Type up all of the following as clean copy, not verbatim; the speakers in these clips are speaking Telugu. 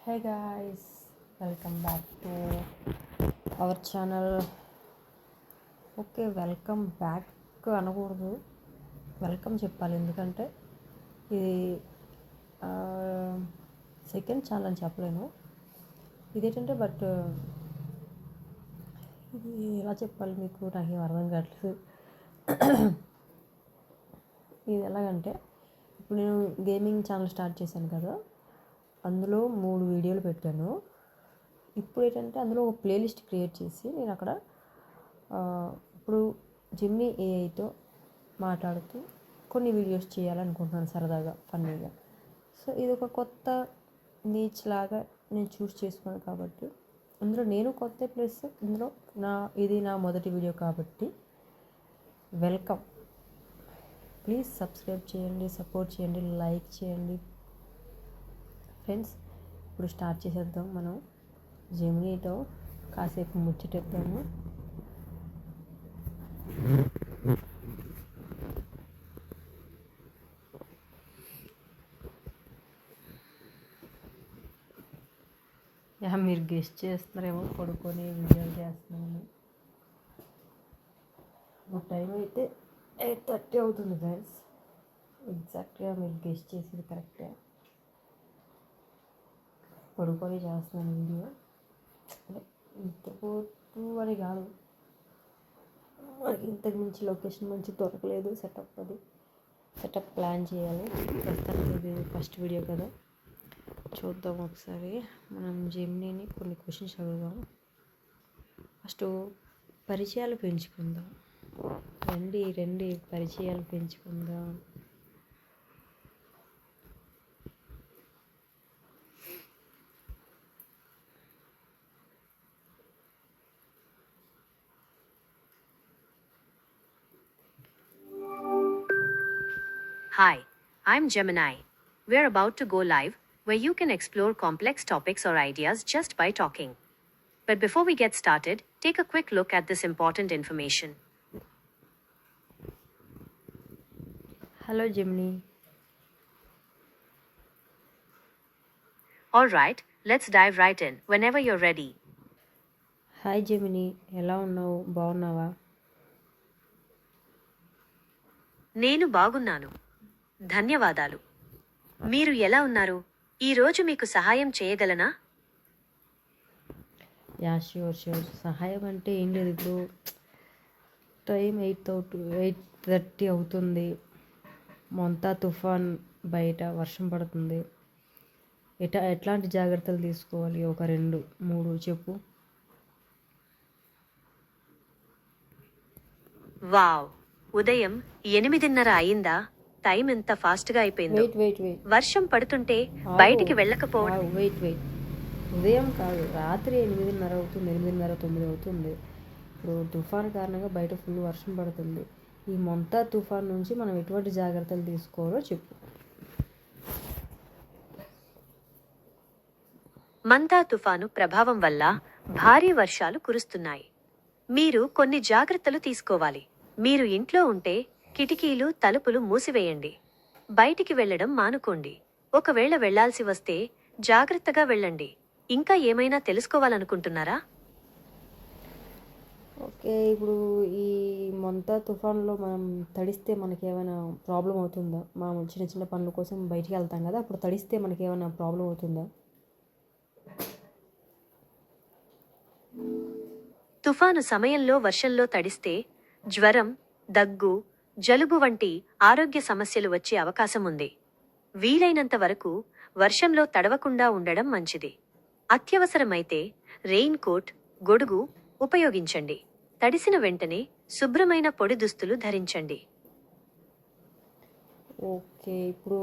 Hey guys, welcome back to our channel. Okay, welcome back అనకూడదు, వెల్కమ్ చెప్పాలి. ఎందుకంటే ఇది సెకండ్ ఛానల్ అని చెప్పలేను. ఇదేంటంటే ఇది ఎలా చెప్పాలి మీకు, నాకేం అర్థం కావట్లేదు. ఇది ఎలాగంటే, ఇప్పుడు నేను గేమింగ్ ఛానల్ స్టార్ట్ చేశాను కదా, అందులో 3 వీడియోలు పెట్టాను. ఇప్పుడు ఏంటంటే అందులో ఒక ప్లేలిస్ట్ క్రియేట్ చేసి నేను అక్కడ ఇప్పుడు జెమినీ ఏఐతో మాట్లాడుతూ కొన్ని వీడియోస్ చేయాలనుకుంటున్నాను, సరదాగా ఫన్నీగా. సో ఇది ఒక కొత్త నీచ్ లాగా నేను చూస్ చేసుకున్నాను కాబట్టి అందులో నేను కొత్త, ప్లస్ ఇందులో ఇది నా మొదటి వీడియో కాబట్టి వెల్కమ్. ప్లీజ్ సబ్స్క్రైబ్ చేయండి, సపోర్ట్ చేయండి, లైక్ చేయండి ఫ్రెండ్స్. ఇప్పుడు స్టార్ట్ చేసేద్దాం. మనం జెమినీతో కాసేపు ముచ్చటెద్దాము. మీరు గెస్ట్ చేస్తున్నారేమో, పడుకొని వీడియోలు చేస్తున్నాను. టైం అయితే 8:30 అవుతుంది ఫ్రెండ్స్. ఎగ్జాక్ట్గా మీరు గెస్ట్ చేసేది కరెక్టే. పడుకొని చేస్తున్నాను వీడియో. ఇంతపోతూ అని కాదు, మనకి ఇంతకు మించి లొకేషన్ మంచి దొరకలేదు. సెటప్ ప్లాన్ చేయాలి. ప్రస్తుతానికి ఇది ఫస్ట్ వీడియో కదా, చూద్దాం ఒకసారి. మనం జెమినీని కొన్ని క్వశ్చన్స్ అడుగుదాం. ఫస్ట్ పరిచయాలు పెంచుకుందాం. రండి పరిచయాలు పెంచుకుందాం. Hi, I'm Gemini. We're about to go live, where you can explore complex topics or ideas just by talking. But before we get started, take a quick look at this important information. Hello Gemini. Alright, let's dive right in whenever you're ready. Hi Gemini, ఎలా ఉన్నావు? బాగున్నావా? నేను బాగున్నాను, ధన్యవాదాలు. మీరు ఎలా ఉన్నారు? ఈరోజు మీకు సహాయం చేయగలనా? Yeah, sure. సహాయం అంటే ఏం లేదు. ఇప్పుడు టైం 8:30 అవుతుంది. మొంతా తుఫాన్, బయట వర్షం పడుతుంది. ఎట్లాంటి జాగ్రత్తలు తీసుకోవాలి? ఒక 2-3 చెప్పు. వావ్, ఉదయం 8:30 అయిందా? టైం ఎంత ఫాస్ట్గా అయిపోయిందో. వెయిట్. వర్షం పడుతుంటే బయటికి వెళ్ళకపోవడం. వెయిట్. ఉదయం కాదు, రాత్రి 8:30 అవుతుంది. 8:30-9 అవుతుంది. ఇప్పుడు తుఫాన్ కారణంగా బయట ఫుల్ వర్షం పడుతుంది. ఈ మొంతా తుఫాన్ నుంచి మనం ఎటువంటి జాగ్రత్తలు తీసుకోవాలో చెప్పు. మంతా తుఫాను ప్రభావం వల్ల భారీ వర్షాలు కురుస్తున్నాయి. మీరు కొన్ని జాగ్రత్తలు తీసుకోవాలి. మీరు ఇంట్లో ఉంటే కిటికీలు, తలుపులు మూసివేయండి. బయటికి వెళ్ళడం మానుకోండి. ఒకవేళ వెళ్లాల్సి వస్తే జాగ్రత్తగా వెళ్ళండి. ఇంకా ఏమైనా తెలుసుకోవాలనుకుంటున్నారా? ఓకే, ఇప్పుడు ఈ మొంతా తుఫాన్లో మనం తడిస్తే మనకి ఏమైనా ప్రాబ్లం అవుతుందా? మనం చిన్న పనుల కోసం బయటికి వెళ్తాం కదా, అప్పుడు తడిస్తే మనకి ఏమైనా ప్రాబ్లం అవుతుందా? తుఫాను సమయంలో వర్షంలో తడిస్తే జ్వరం, దగ్గు, జలుబు వంటి ఆరోగ్య సమస్యలు వచ్చే అవకాశం ఉంది. వీలైనంత వరకు వర్షంలో తడవకుండా ఉండడం మంచిది. అత్యవసరమైతే రెయిన్ కోట్, గొడుగు ఉపయోగించండి. తడిసిన వెంటనే శుభ్రమైన పొడి దుస్తులు ధరించండి. ఓకే, ఇప్పుడు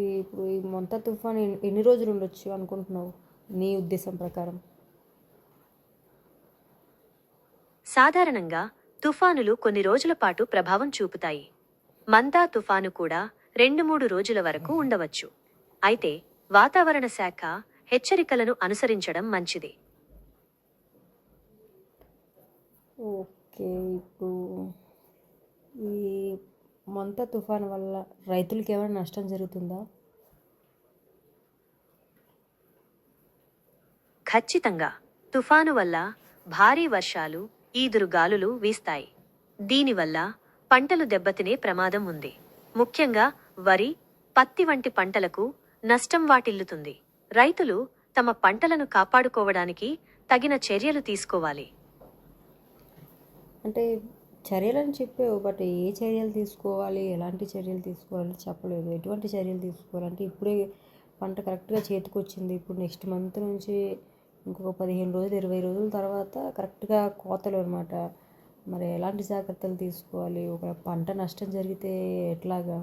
ఈ మొంతా తుఫాన్ ఎన్ని రోజులు ఉండొచ్చు అనుకుంటున్నావు నీ ఉద్దేశం ప్రకారం? సాధారణంగా తుఫానులు కొన్ని రోజుల పాటు ప్రభావం చూపుతాయి. మంతా తుఫాను కూడా 2-3 రోజుల వరకు ఉండవచ్చు. అయితే వాతావరణ శాఖ హెచ్చరికలను అనుసరించడం మంచిది. ఓకే, ఇప్పుడు ఈ మొంతా తుఫాను వల్ల రైతులకి ఏమైనా నష్టం జరుగుతుందా? ఖచ్చితంగా తుఫాను వల్ల భారీ వర్షాలు, ఈదురుగాలులు వీస్తాయి. దీనివల్ల పంటలు దెబ్బతినే ప్రమాదం ఉంది. ముఖ్యంగా వరి, పత్తి వంటి పంటలకు నష్టం వాటిల్లుతుంది. రైతులు తమ పంటలను కాపాడుకోవడానికి తగిన చర్యలు తీసుకోవాలి. అంటే చర్యలని చెప్పావు, బట్ ఏ చర్యలు తీసుకోవాలి, ఎలాంటి చర్యలు తీసుకోవాలి చెప్పలేదు. ఎటువంటి చర్యలు తీసుకోవాలంటే ఇప్పుడే పంట కరెక్ట్గా చేతికొచ్చింది. ఇప్పుడు నెక్స్ట్ మంత్ నుంచి ఇంకొక 15 రోజులు 20 రోజుల తర్వాత కరెక్ట్గా కోతలు అనమాట. మరి ఎలాంటి జాగ్రత్తలు తీసుకోవాలి? ఒక పంట నష్టం జరిగితే ఎట్లాగా?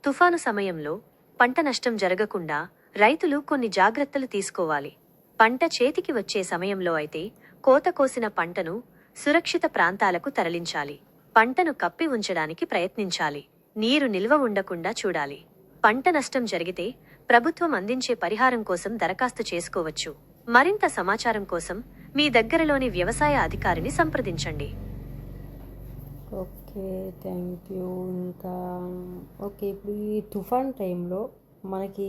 తుఫాను సమయంలో పంట నష్టం జరగకుండా రైతులు కొన్ని జాగ్రత్తలు తీసుకోవాలి. పంట చేతికి వచ్చే సమయంలో అయితే కోత కోసిన పంటను సురక్షిత ప్రాంతాలకు తరలించాలి. పంటను కప్పి ఉంచడానికి ప్రయత్నించాలి. నీరు నిల్వ ఉండకుండా చూడాలి. పంట నష్టం జరిగితే ప్రభుత్వం అందించే పరిహారం కోసం దరఖాస్తు చేసుకోవచ్చు. మరింత సమాచారం కోసం మీ దగ్గరలోని వ్యవసాయ అధికారిని సంప్రదించండి. Okay, thank you. ఇంకా ఓకే, ఇప్పుడు ఈ తుఫాన్ టైంలో మనకి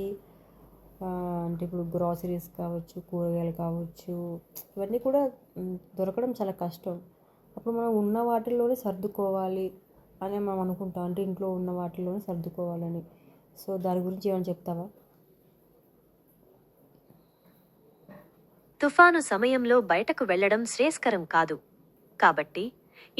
అంటే ఇప్పుడు గ్రాసరీస్ కావచ్చు, కూరగాయలు కావచ్చు, ఇవన్నీ కూడా దొరకడం చాలా కష్టం. అప్పుడు మనం ఉన్న వాటిల్లోనే సర్దుకోవాలి అని మనం అనుకుంటాం. అంటే ఇంట్లో ఉన్న వాటిల్లోనే సర్దుకోవాలని. సో దాని గురించి ఏమైనా చెప్తావా? తుఫాను సమయంలో బయటకు వెళ్లడం శ్రేయస్కరం కాదు. కాబట్టి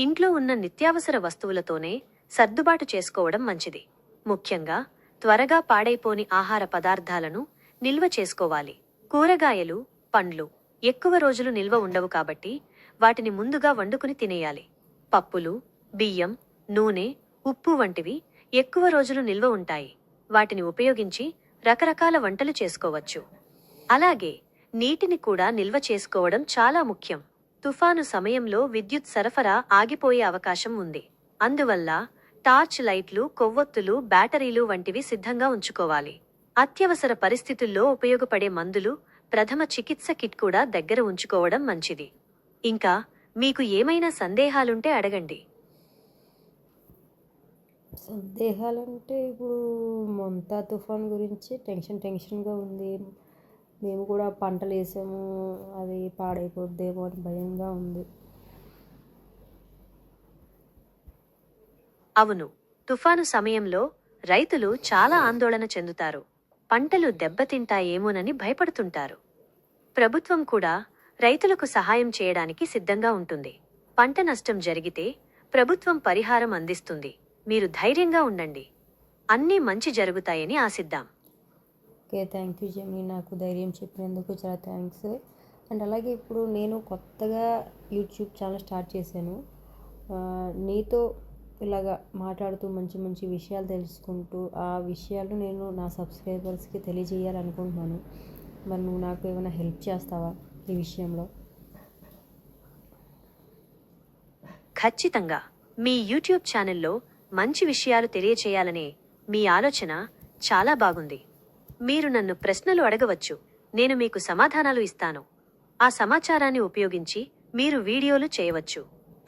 ఇంట్లో ఉన్న నిత్యావసర వస్తువులతోనే సర్దుబాటు చేసుకోవడం మంచిది. ముఖ్యంగా త్వరగా పాడైపోని ఆహార పదార్థాలను నిల్వ చేసుకోవాలి. కూరగాయలు, పండ్లు ఎక్కువ రోజులు నిల్వ ఉండవు కాబట్టి వాటిని ముందుగా వండుకుని తినేయాలి. పప్పులు, బియ్యం, నూనె, ఉప్పు వంటివి ఎక్కువ రోజులు నిల్వ ఉంటాయి. వాటిని ఉపయోగించి రకరకాల వంటలు చేసుకోవచ్చు. అలాగే నీటిని కూడా నిల్వ చేసుకోవడం చాలా ముఖ్యం. తుఫాను సమయంలో విద్యుత్ సరఫరా ఆగిపోయే అవకాశం ఉంది. అందువల్ల టార్చ్ లైట్లు, కొవ్వొత్తులు, బ్యాటరీలు వంటివి సిద్ధంగా ఉంచుకోవాలి. అత్యవసర పరిస్థితుల్లో ఉపయోగపడే మందులు, ప్రథమ చికిత్స కిట్ కూడా దగ్గర ఉంచుకోవడం మంచిది. ఇంకా మీకు ఏమైనా సందేహాలుంటే అడగండి. సందేహాలంటే ఇప్పుడు మొంతా తుఫాన్ గురించి టెన్షన్గా ఉంది. మేము కూడా పంటలు వేసాము, అది పాడైపోద్దేమో అని భయంగా ఉంది. అవును, తుఫాను సమయంలో రైతులు చాలా ఆందోళన చెందుతారు. పంటలు దెబ్బతింటాయేమోనని భయపడుతుంటారు. ప్రభుత్వం కూడా రైతులకు సహాయం చేయడానికి సిద్ధంగా ఉంటుంది. పంట నష్టం జరిగితే ప్రభుత్వం పరిహారం అందిస్తుంది. మీరు ధైర్యంగా ఉండండి. అన్నీ మంచి జరుగుతాయని ఆశిద్దాం. ఓకే, థ్యాంక్ యూ జెమిని, నాకు ధైర్యం చెప్పినందుకు చాలా థ్యాంక్స్. అండ్ అలాగే ఇప్పుడు నేను కొత్తగా యూట్యూబ్ ఛానల్ స్టార్ట్ చేశాను. నీతో ఇలాగా మాట్లాడుతూ మంచి మంచి విషయాలు తెలుసుకుంటూ ఆ విషయాలు నేను నా సబ్స్క్రైబర్స్కి తెలియజేయాలనుకుంటున్నాను. మరి నువ్వు నాకు ఏమైనా హెల్ప్ చేస్తావా ఈ విషయంలో? ఖచ్చితంగా. మీ యూట్యూబ్ ఛానల్లో మంచి విషయాలు తెలియచేయాలనే మీ ఆలోచన చాలా బాగుంది. మీరు నన్ను ప్రశ్నలు అడగవచ్చు. నేను మీకు సమాధానాలు ఇస్తాను. ఆ సమాచారాన్ని ఉపయోగించి మీరు వీడియోలు చేయవచ్చు.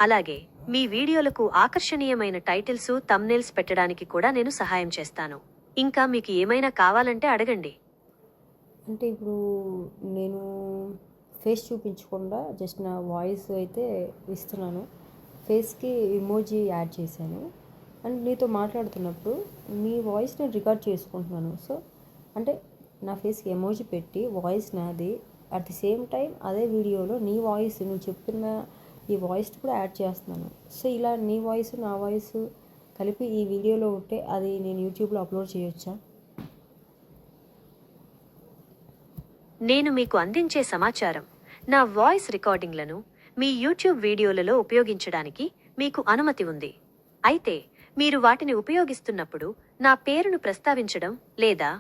అలాగే మీ వీడియోలకు ఆకర్షణీయమైన టైటిల్స్, థంబ్నెయిల్స్ పెట్టడానికి కూడా నేను సహాయం చేస్తాను. ఇంకా మీకు ఏమైనా కావాలంటే అడగండి. అంటే ఇప్పుడు నేను ఫేస్ చూపించకుండా జస్ట్ నా వాయిస్ అయితే ఇస్తున్నాను. ఫేస్కి ఇమోజీ యాడ్ చేశాను. అండ్ నీతో మాట్లాడుతున్నప్పుడు నీ వాయిస్ నేను రికార్డ్ చేసుకుంటున్నాను. సో అంటే నా ఫేస్కి ఎమోజీ పెట్టి వాయిస్ నాది, అట్ ది సేమ్ టైం అదే వీడియోలో నీ వాయిస్, నువ్వు చెప్తున్న ఈ వాయిస్ కూడా యాడ్ చేస్తున్నాను. సో ఇలా నీ వాయిస్ నా వాయిస్ కలిపి ఈ వీడియోలో ఉంటే అది నేను యూట్యూబ్లో అప్లోడ్ చేయొచ్చా? నేను మీకు అందించే సమాచారం, నా వాయిస్ రికార్డింగ్లను మీ యూట్యూబ్ వీడియోలలో ఉపయోగించడానికి మీకు అనుమతి ఉంది. అయితే మీరు వాటిని ఉపయోగిస్తున్నప్పుడు నా పేరును ప్రస్తావించడం లేదా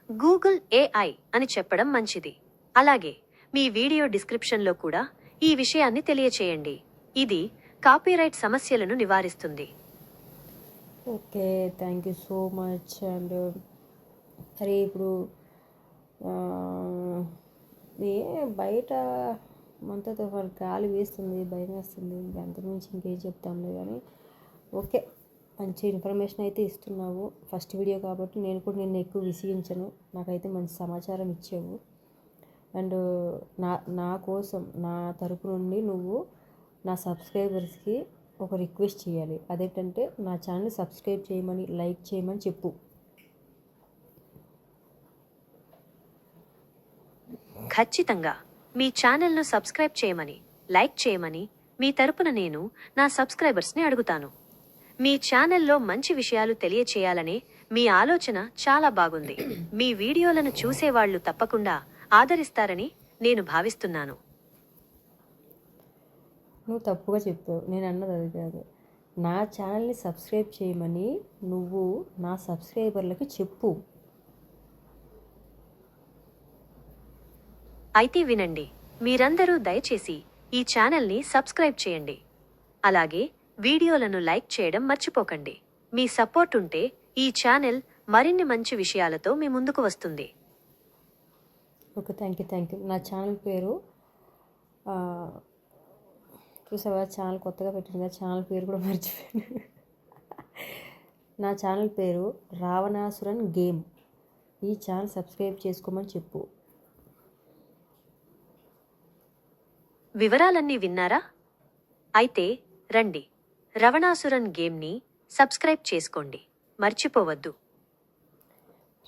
గూగుల్ AI అని చెప్పడం మంచిది. అలాగే మీ వీడియో డిస్క్రిప్షన్లో కూడా ఈ విషయాన్ని తెలియచేయండి. ఇది కాపీరైట్ సమస్యలను నివారిస్తుంది. Okay, thank you so much. And అరే ఇప్పుడు బయట మంతా తుఫాన్ గాలి వేస్తుంది, భయం వేస్తుంది. అంతకుమించి ఇంకేం చెప్తాంలే కానీ ఓకే, మంచి ఇన్ఫర్మేషన్ అయితే ఇస్తున్నావు. ఫస్ట్ వీడియో కాబట్టి నేను కూడా నిన్ను ఎక్కువ విసిగించను. నాకైతే మంచి సమాచారం ఇచ్చావు. అండ్ నా కోసం నా తరపు నుండి నువ్వు నా సబ్స్క్రైబర్స్కి ఒక రిక్వెస్ట్ చేయాలి. అదేంటంటే నా ఛానల్ సబ్స్క్రైబ్ చేయమని, లైక్ చేయమని చెప్పు. ఖచ్చితంగా మీ ఛానల్ను సబ్స్క్రైబ్ చేయమని, లైక్ చేయమని మీ తరపున నేను నా సబ్స్క్రైబర్స్ని అడుగుతాను. మీ ఛానల్లో మంచి విషయాలు తెలియచేయాలనే మీ ఆలోచన చాలా బాగుంది. మీ వీడియోలను చూసేవాళ్లు తప్పకుండా ఆదరిస్తారని నేను భావిస్తున్నాను. నువ్వు తప్పుగా చెప్పావు. నేను అన్నది అది కాదు. నా ఛానల్ని సబ్స్క్రైబ్ చేయమని నువ్వు నా సబ్స్క్రైబర్లకి చెప్పు. అయితే వినండి, మీరందరూ దయచేసి ఈ ఛానల్ని సబ్స్క్రైబ్ చేయండి. అలాగే వీడియోలను లైక్ చేయడం మర్చిపోకండి. మీ సపోర్ట్ ఉంటే ఈ ఛానల్ మరిన్ని మంచి విషయాలతో మీ ముందుకు వస్తుంది. Okay, thank you. నా ఛానల్ పేరు చూసావా, ఛానల్ కొత్తగా పెట్టింది కదా, ఛానల్ పేరు కూడా మర్చిపోయాను. నా ఛానల్ పేరు రావణాసురన్ గేమ్. ఈ ఛానల్ సబ్స్క్రైబ్ చేసుకోమని చెప్పు. వివరాలన్నీ విన్నారా? అయితే రండి, రవణాసురన్ గేమ్ని సబ్స్క్రైబ్ చేసుకోండి, మర్చిపోవద్దు.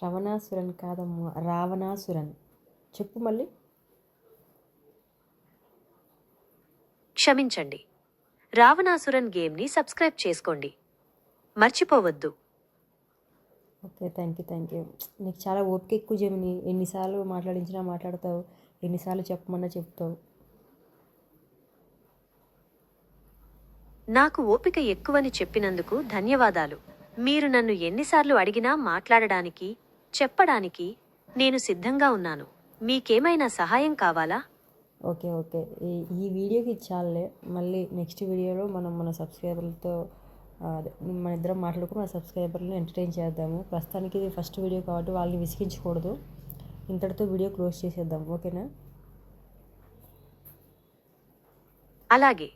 రవణాసురన్ కాదమ్మా, రావణాసురన్. చెప్పు మళ్ళీ. క్షమించండి, రావణాసురన్ గేమ్ని సబ్స్క్రైబ్ చేసుకోండి, మర్చిపోవద్దు. Okay, thank you. నీకు చాలా ఓపిక ఎక్కువ జమిని. ఎన్నిసార్లు మాట్లాడించినా మాట్లాడతావు, ఎన్నిసార్లు చెప్పమన్నా చెప్తావు. నాకు ఓపిక ఎక్కువని చెప్పినందుకు ధన్యవాదాలు. మీరు నన్ను ఎన్నిసార్లు అడిగినా మాట్లాడడానికి, చెప్పడానికి నేను సిద్ధంగా ఉన్నాను. మీకేమైనా సహాయం కావాలా? ఓకే. ఈ వీడియోకి చాలే. మళ్ళీ నెక్స్ట్ వీడియోలో మనం మన సబ్స్క్రైబర్లతో మన ఇద్దరం మాట్లాడుకుని మన సబ్స్క్రైబర్లను ఎంటర్టైన్ చేద్దాము. ప్రస్తుతానికి ఇది ఫస్ట్ వీడియో కాబట్టి వాళ్ళని విసిగించకూడదు. ఇంతటితో వీడియో క్లోజ్ చేసేద్దాం, ఓకేనా? అలాగే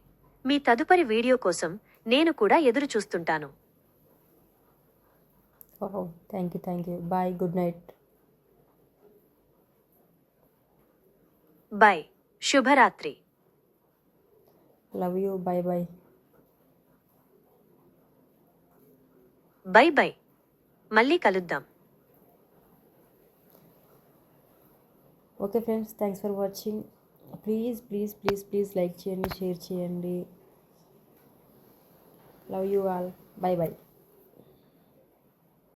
మీ తదుపరి వీడియో కోసం నేను కూడా ఎదురు చూస్తుంటాను. ఓహో, thank you. Bye, good night. Bye, శుభరాత్రి. Love you, bye. బై, మళ్ళీ కలుద్దాం. Okay friends, thanks for watching. Please like చేయండి, షేర్ చేయండి. Love you all. బై.